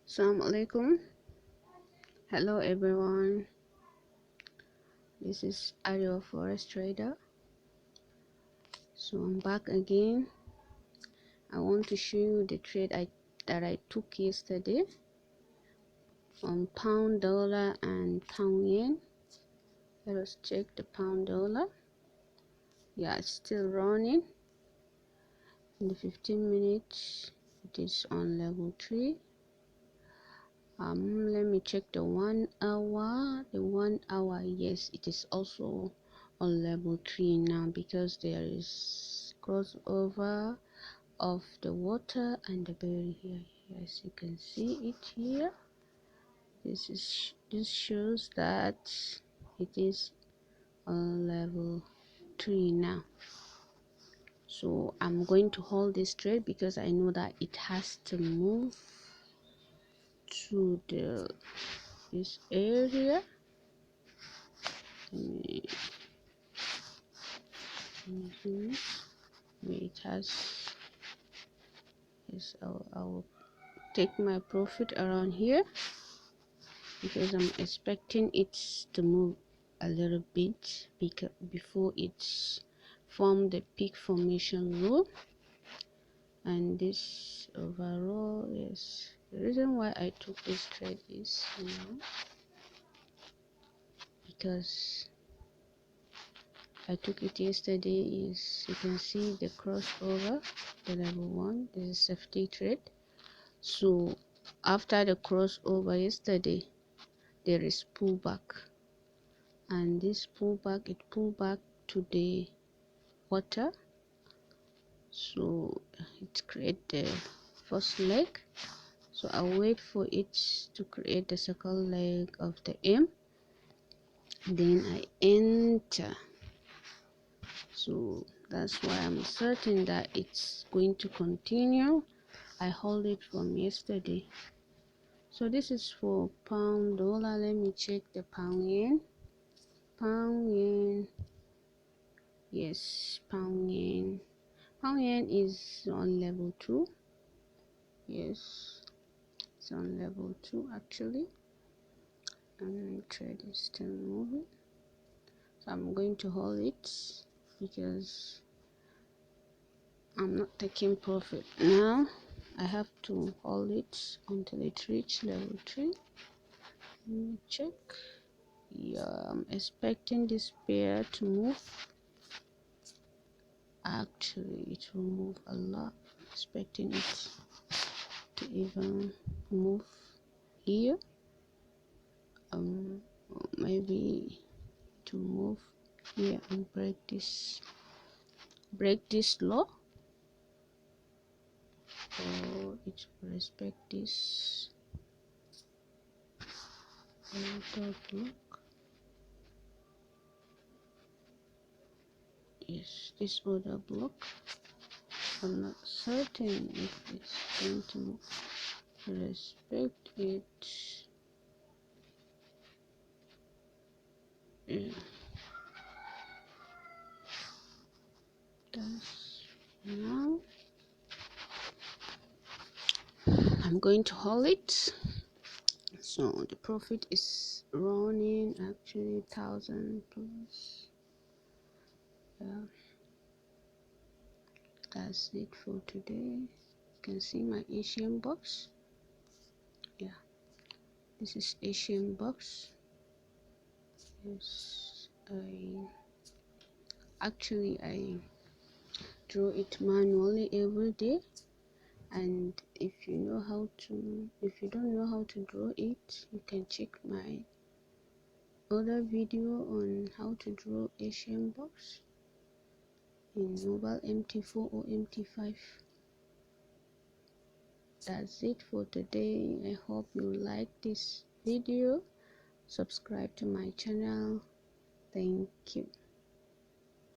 Assalamu alaikum. Hello everyone, this is Ario Forex Trader. So I'm back again. I want to show you the trade that I took yesterday on pound dollar and pound yen. Let us check the pound dollar. Yeah, it's still running. In the 15 minutes it is on level 3. Let me check the 1 hour. The 1 hour, yes, it is also on level 3 now, because there is crossover of the water and the berry here. As you can see it here, this shows that it is on level 3 now. So I'm going to hold this trade because I know that it has to move to this area. It has, yes, I will take my profit around here because I'm expecting it to move a little bit before it form the peak formation low. And this overall, yes, the reason why I took this trade is because I took it yesterday. Is you can see the crossover, the level 1. This is safety trade. So after the crossover yesterday, there is pullback, and this pullback, it pulled back to the water. So it create the first leg. So I'll wait for it to create the second leg of the M, then I enter. So that's why I'm certain that it's going to continue. I hold it from yesterday. So this is for pound dollar. Let me check the pound yen. Pound yen, yes, pound yen is on level 2. Yes, it's on level 2 actually, and trade is still moving. So I'm going to hold it because I'm not taking profit now. I have to hold it until it reaches level 3. Let me check. Yeah, I'm expecting this pair to move. Actually, it will move a lot. I'm expecting it to even move here. Maybe to move here and break this low, or it will respect this other block. Yes, this other block. I'm not certain if it's going to respect it. Yeah. That's now. I'm going to hold it. So the profit is running actually 1,000 plus. Yeah, that's it for today. You can see my Asian box. Yeah, this is Asian box. Yes, I draw it manually every day, and if you don't know how to draw it, you can check my other video on how to draw Asian box in mobile MT4 or MT5. That's it for today. I hope you like this video. Subscribe to my channel. Thank you.